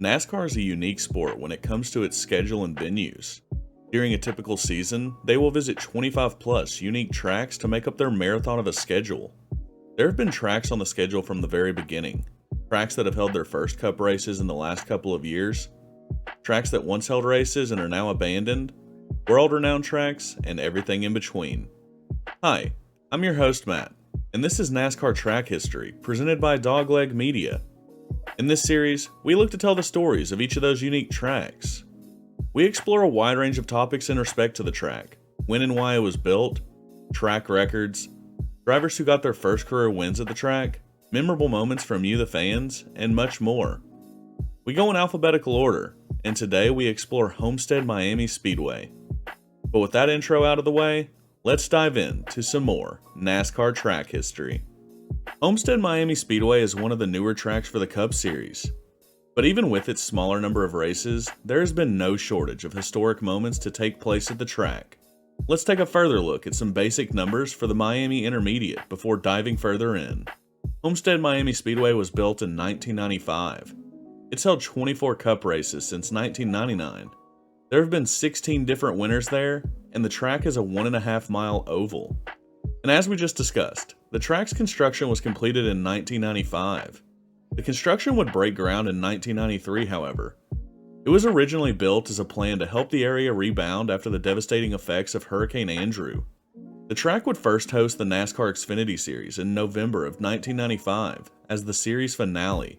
NASCAR is a unique sport when it comes to its schedule and venues. During a typical season, they will visit 25 plus unique tracks to make up their marathon of a schedule. There have been tracks on the schedule from the very beginning, tracks that have held their first Cup races in the last couple of years, tracks that once held races and are now abandoned, world-renowned tracks, and everything in between. Hi, I'm your host Matt, and this is NASCAR Track History, presented by Dogleg Media. In this series, we look to tell the stories of each of those unique tracks. We explore a wide range of topics in respect to the track, when and why it was built, track records, drivers who got their first career wins at the track, memorable moments from you the fans, and much more. We go in alphabetical order, and today we explore Homestead-Miami Speedway. But with that intro out of the way, let's dive into some more NASCAR track history. Homestead-Miami Speedway is one of the newer tracks for the Cup Series. But even with its smaller number of races, there has been no shortage of historic moments to take place at the track. Let's take a further look at some basic numbers for the Miami Intermediate before diving further in. Homestead-Miami Speedway was built in 1995. It's held 24 Cup races since 1999. There have been 16 different winners there, and the track is a 1.5 mile oval. And as we just discussed, the track's construction was completed in 1995. The construction would break ground in 1993, however. It was originally built as a plan to help the area rebound after the devastating effects of Hurricane Andrew. The track would first host the NASCAR Xfinity Series in November of 1995 as the series finale.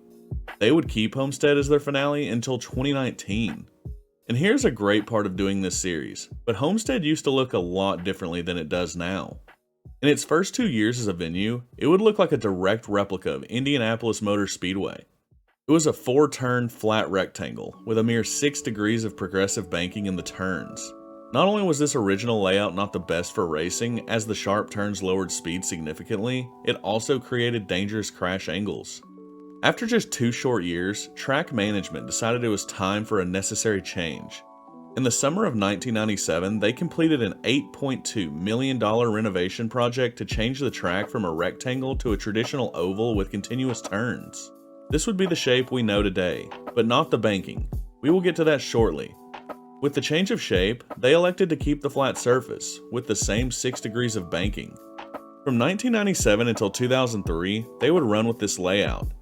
They would keep Homestead as their finale until 2019. And here's a great part of doing this series, but Homestead used to look a lot differently than it does now. In its first 2 years as a venue, it would look like a direct replica of Indianapolis Motor Speedway. It was a 4-turn flat rectangle with a mere 6 degrees of progressive banking in the turns. Not only was this original layout not the best for racing, as the sharp turns lowered speed significantly, it also created dangerous crash angles. After just 2 short years, track management decided it was time for a necessary change. In the summer of 1997, they completed an $8.2 million renovation project to change the track from a rectangle to a traditional oval with continuous turns. This would be the shape we know today, but not the banking. We will get to that shortly. With the change of shape, they elected to keep the flat surface, with the same 6 degrees of banking. From 1997 until 2003, they would run with this layout.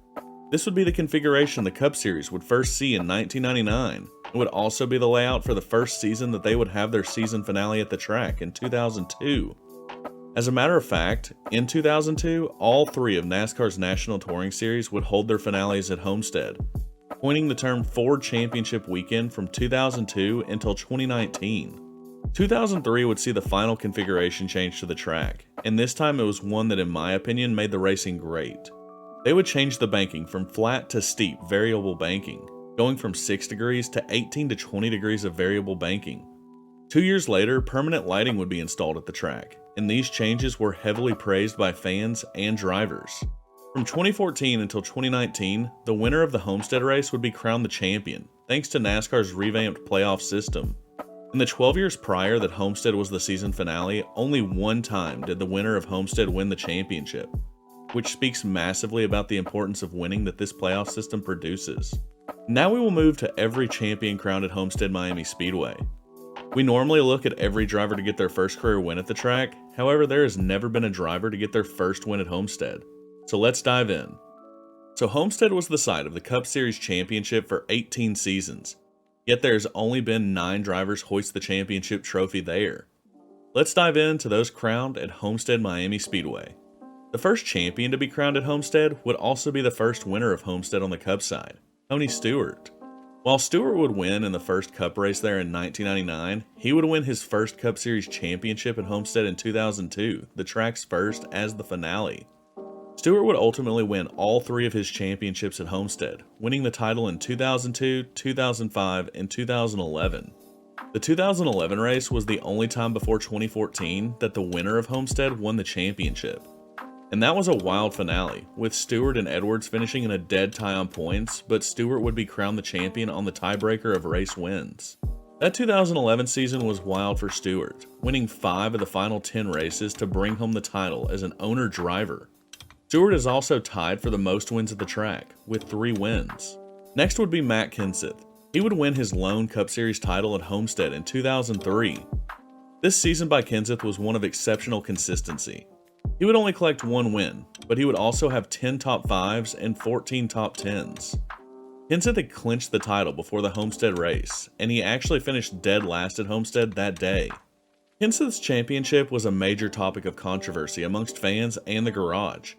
This would be the configuration the Cup Series would first see in 1999. It would also be the layout for the first season that they would have their season finale at the track in 2002. As a matter of fact, in 2002, all 3 of NASCAR's National Touring Series would hold their finales at Homestead, coining the term Ford Championship Weekend from 2002 until 2019. 2003 would see the final configuration change to the track, and this time it was one that in my opinion made the racing great. They would change the banking from flat to steep variable banking, going from 6 degrees to 18 to 20 degrees of variable banking. 2 years later, permanent lighting would be installed at the track, and these changes were heavily praised by fans and drivers. From 2014 until 2019, the winner of the Homestead race would be crowned the champion, thanks to NASCAR's revamped playoff system. In the 12 years prior that Homestead was the season finale, only one time did the winner of Homestead win the championship, which speaks massively about the importance of winning that this playoff system produces. Now we will move to every champion crowned at Homestead-Miami Speedway. We normally look at every driver to get their first career win at the track, however there has never been a driver to get their first win at Homestead. So let's dive in. So Homestead was the site of the Cup Series championship for 18 seasons, yet there has only been 9 drivers hoist the championship trophy there. Let's dive into those crowned at Homestead-Miami Speedway. The first champion to be crowned at Homestead would also be the first winner of Homestead on the Cup side, Tony Stewart. While Stewart would win in the first Cup race there in 1999, he would win his first Cup Series championship at Homestead in 2002, the track's first as the finale. Stewart would ultimately win all 3 of his championships at Homestead, winning the title in 2002, 2005, and 2011. The 2011 race was the only time before 2014 that the winner of Homestead won the championship. And that was a wild finale, with Stewart and Edwards finishing in a dead tie on points, but Stewart would be crowned the champion on the tiebreaker of race wins. That 2011 season was wild for Stewart, winning 5 of the final 10 races to bring home the title as an owner-driver. Stewart is also tied for the most wins at the track, with 3 wins. Next would be Matt Kenseth. He would win his lone Cup Series title at Homestead in 2003. This season by Kenseth was one of exceptional consistency. He would only collect one win, but he would also have 10 top 5s and 14 top 10s. Kenseth had clinched the title before the Homestead race, and he actually finished dead last at Homestead that day. Kenseth's championship was a major topic of controversy amongst fans and the garage,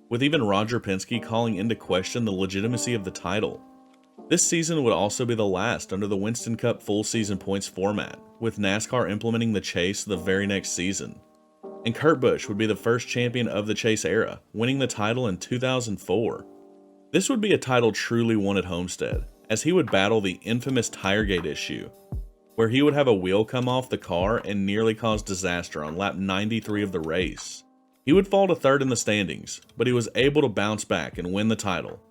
with even Roger Penske calling into question the legitimacy of the title. This season would also be the last under the Winston Cup full season points format, with NASCAR implementing the chase the very next season. And Kurt Busch would be the first champion of the chase era, winning the title in 2004. This would be a title truly won at Homestead, as he would battle the infamous Tiregate issue, where he would have a wheel come off the car and nearly cause disaster on lap 93 of the race. He would fall to third in the standings, but he was able to bounce back and win the title.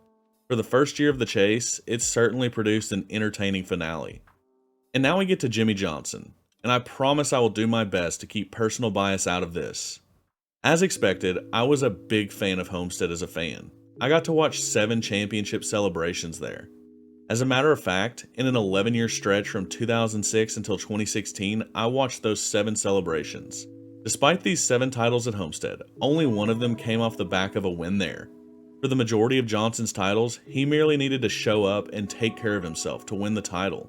For the first year of the chase, it certainly produced an entertaining finale. And now we get to Jimmie Johnson, and I promise I will do my best to keep personal bias out of this. As expected, I was a big fan of Homestead as a fan. I got to watch 7 championship celebrations there. As a matter of fact, in an 11-year stretch from 2006 until 2016, I watched those 7 celebrations. Despite these 7 titles at Homestead, only one of them came off the back of a win there. For the majority of Johnson's titles, he merely needed to show up and take care of himself to win the title.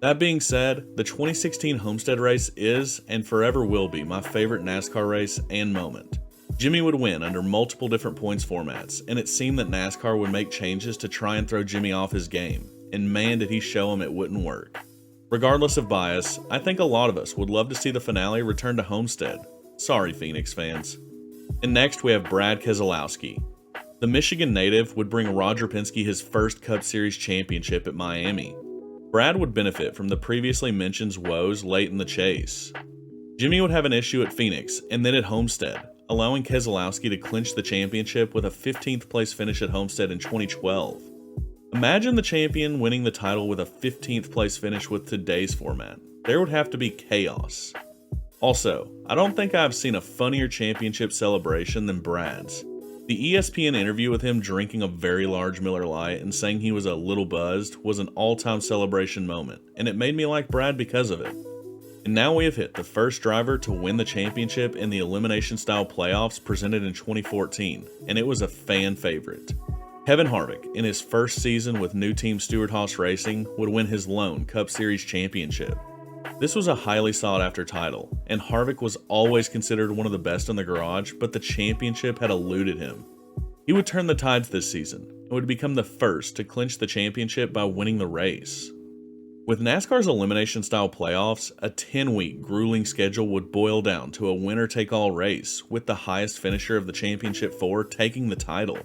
That being said, the 2016 Homestead race is, and forever will be, my favorite NASCAR race and moment. Jimmie would win under multiple different points formats, and it seemed that NASCAR would make changes to try and throw Jimmie off his game, and man did he show him it wouldn't work. Regardless of bias, I think a lot of us would love to see the finale return to Homestead. Sorry, Phoenix fans. And next we have Brad Keselowski. The Michigan native would bring Roger Penske his first Cup Series championship at Miami. Brad would benefit from the previously mentioned woes late in the chase. Jimmie would have an issue at Phoenix and then at Homestead, allowing Keselowski to clinch the championship with a 15th place finish at Homestead in 2012. Imagine the champion winning the title with a 15th place finish with today's format. There would have to be chaos. Also, I don't think I've seen a funnier championship celebration than Brad's. The ESPN interview with him drinking a very large Miller Lite and saying he was a little buzzed was an all-time celebration moment, and it made me like Brad because of it. And now we have hit the first driver to win the championship in the elimination-style playoffs presented in 2014, and it was a fan favorite. Kevin Harvick, in his first season with new team Stewart-Haas Racing, would win his lone Cup Series championship. This was a highly sought-after title, and Harvick was always considered one of the best in the garage, but the championship had eluded him. He would turn the tides this season, and would become the first to clinch the championship by winning the race. With NASCAR's elimination-style playoffs, a 10-week grueling schedule would boil down to a winner-take-all race, with the highest finisher of the championship 4 taking the title.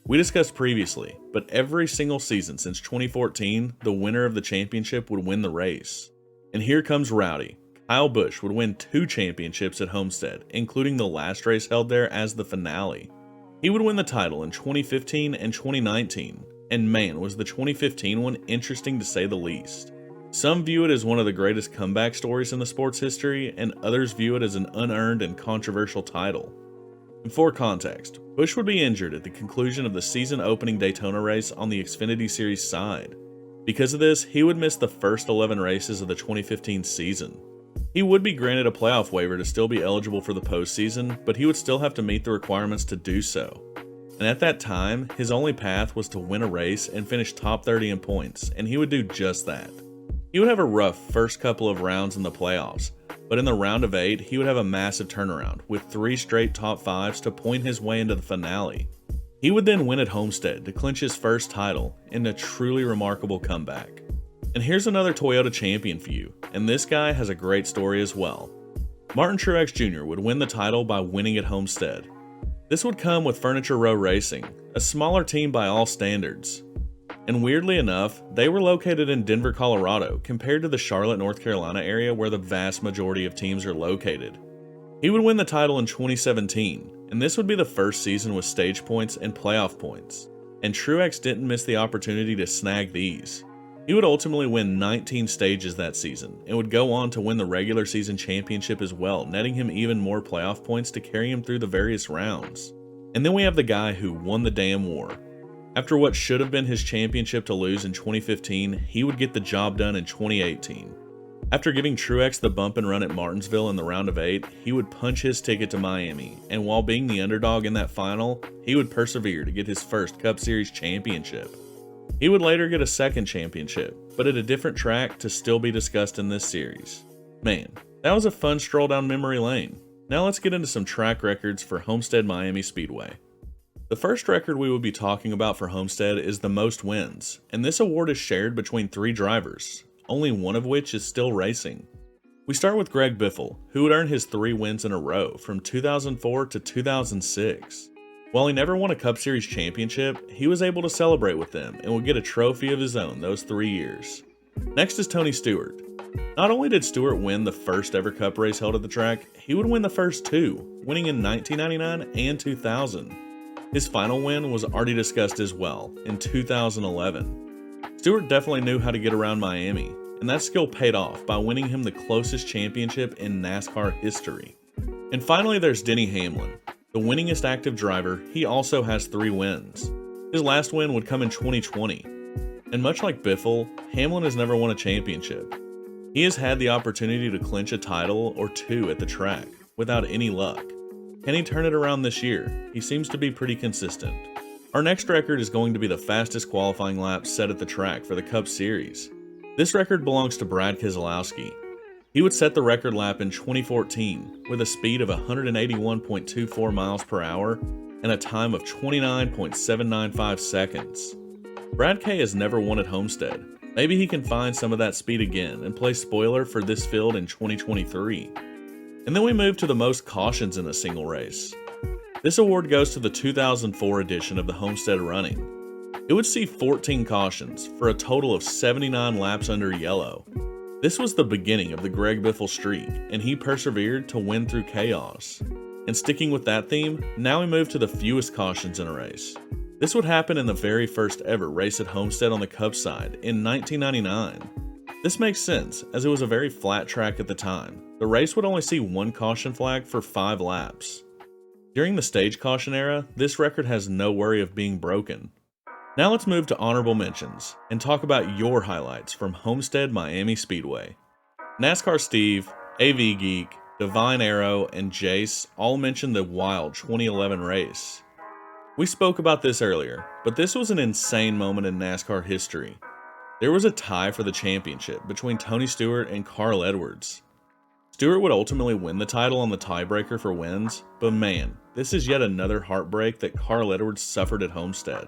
We discussed previously, but every single season since 2014, the winner of the championship would win the race. And here comes Rowdy. Kyle Busch would win 2 championships at Homestead, including the last race held there as the finale. He would win the title in 2015 and 2019, and man, was the 2015 one interesting to say the least. Some view it as one of the greatest comeback stories in the sport's history, and others view it as an unearned and controversial title. And for context, Busch would be injured at the conclusion of the season-opening Daytona race on the Xfinity Series side. Because of this, he would miss the first 11 races of the 2015 season. He would be granted a playoff waiver to still be eligible for the postseason, but he would still have to meet the requirements to do so. And at that time, his only path was to win a race and finish top 30 in points, and he would do just that. He would have a rough first couple of rounds in the playoffs, but in the round of 8, he would have a massive turnaround, with 3 straight top 5s to point his way into the finale. He would then win at Homestead to clinch his first title in a truly remarkable comeback. And here's another Toyota champion for you, and this guy has a great story as well. Martin Truex Jr. would win the title by winning at Homestead. This would come with Furniture Row Racing, a smaller team by all standards. And weirdly enough, they were located in Denver, Colorado, compared to the Charlotte, North Carolina area where the vast majority of teams are located. He would win the title in 2017, and this would be the first season with stage points and playoff points, and Truex didn't miss the opportunity to snag these. He would ultimately win 19 stages that season, and would go on to win the regular season championship as well, netting him even more playoff points to carry him through the various rounds. And then we have the guy who won the damn war. After what should have been his championship to lose in 2015, he would get the job done in 2018. After giving Truex the bump and run at Martinsville in the round of 8, he would punch his ticket to Miami, and while being the underdog in that final, he would persevere to get his first Cup Series championship. He would later get a second championship, but at a different track to still be discussed in this series. Man, that was a fun stroll down memory lane. Now let's get into some track records for Homestead-Miami Speedway. The first record we will be talking about for Homestead is the most wins, and this award is shared between 3 drivers, only one of which is still racing. We start with Greg Biffle, who would earn his 3 wins in a row from 2004 to 2006. While he never won a Cup Series championship, he was able to celebrate with them and would get a trophy of his own those 3 years. Next is Tony Stewart. Not only did Stewart win the first ever Cup race held at the track, he would win the first 2, winning in 1999 and 2000. His final win was already discussed as well, in 2011. Stewart definitely knew how to get around Miami, and that skill paid off by winning him the closest championship in NASCAR history. And finally there's Denny Hamlin. The winningest active driver, he also has 3 wins. His last win would come in 2020. And much like Biffle, Hamlin has never won a championship. He has had the opportunity to clinch a title or 2 at the track, without any luck. Can he turn it around this year? He seems to be pretty consistent. Our next record is going to be the fastest qualifying lap set at the track for the Cup Series. This record belongs to Brad Keselowski. He would set the record lap in 2014 with a speed of 181.24 miles per hour and a time of 29.795 seconds. Brad K has never won at Homestead. Maybe he can find some of that speed again and play spoiler for this field in 2023. And then we move to the most cautions in a single race. This award goes to the 2004 edition of the Homestead running. It would see 14 cautions for a total of 79 laps under yellow. This was the beginning of the Greg Biffle streak, and he persevered to win through chaos. And sticking with that theme, now we move to the fewest cautions in a race. This would happen in the very first ever race at Homestead on the Cup side in 1999. This makes sense, as it was a very flat track at the time. The race would only see 1 caution flag for 5 laps. During the stage caution era, this record has no worry of being broken. Now let's move to honorable mentions, and talk about your highlights from Homestead-Miami Speedway. NASCAR Steve, AV Geek, Divine Arrow, and Jace all mentioned the wild 2011 race. We spoke about this earlier, but this was an insane moment in NASCAR history. There was a tie for the championship between Tony Stewart and Carl Edwards. Stewart would ultimately win the title on the tiebreaker for wins, but man, this is yet another heartbreak that Carl Edwards suffered at Homestead.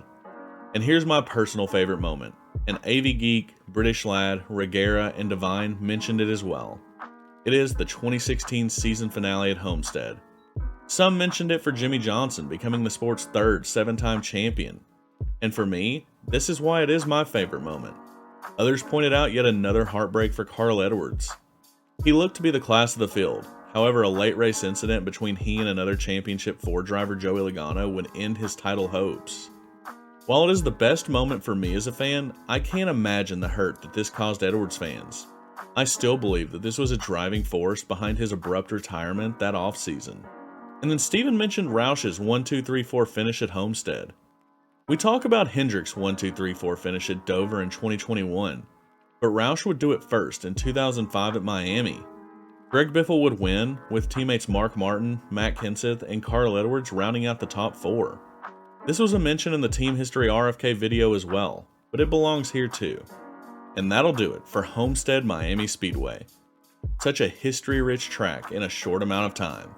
And here's my personal favorite moment, and AV Geek, British Lad, Regera, and Divine mentioned it as well. It is the 2016 season finale at Homestead. Some mentioned it for Jimmy Johnson becoming the sport's 3rd 7-time champion. And for me, this is why it is my favorite moment. Others pointed out yet another heartbreak for Carl Edwards. He looked to be the class of the field, however a late race incident between he and another championship Ford driver Joey Logano would end his title hopes. While it is the best moment for me as a fan, I can't imagine the hurt that this caused Edwards fans. I still believe that this was a driving force behind his abrupt retirement that offseason. And then Steven mentioned Roush's 1-2-3-4 finish at Homestead. We talk about Hendrick's 1-2-3-4 finish at Dover in 2021, but Roush would do it first in 2005 at Miami. Greg Biffle would win, with teammates Mark Martin, Matt Kenseth, and Carl Edwards rounding out the top 4. This was a mention in the Team History RFK video as well, but it belongs here too. And that'll do it for Homestead-Miami Speedway. Such a history-rich track in a short amount of time.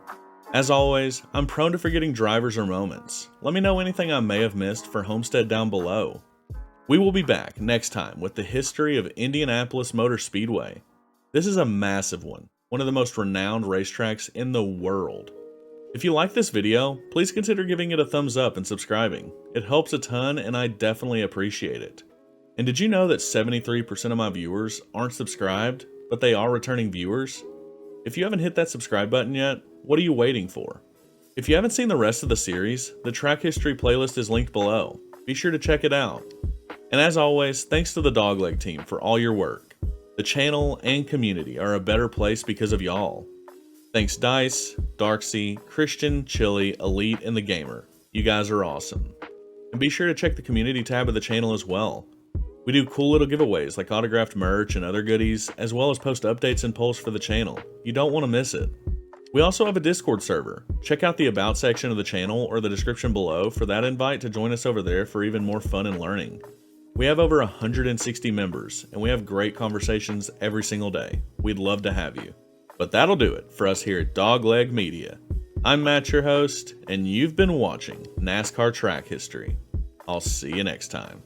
As always, I'm prone to forgetting drivers or moments. Let me know anything I may have missed for Homestead down below. We will be back next time with the history of Indianapolis Motor Speedway. This is a massive one of the most renowned racetracks in the world. If you like this video, please consider giving it a thumbs up and subscribing. It helps a ton and I definitely appreciate it. And did you know that 73% of my viewers aren't subscribed, but they are returning viewers? If you haven't hit that subscribe button yet, what are you waiting for? If you haven't seen the rest of the series, the track history playlist is linked below. Be sure to check it out. And as always, thanks to the Dogleg team for all your work. The channel and community are a better place because of y'all. Thanks Dice, Darksea, Christian, Chili, Elite, and the Gamer. You guys are awesome. And be sure to check the community tab of the channel as well. We do cool little giveaways like autographed merch and other goodies, as well as post updates and polls for the channel. You don't want to miss it. We also have a Discord server. Check out the About section of the channel or the description below for that invite to join us over there for even more fun and learning. We have over 160 members, and we have great conversations every single day. We'd love to have you. But that'll do it for us here at Dogleg Media. I'm Matt, your host, and you've been watching NASCAR Track History. I'll see you next time.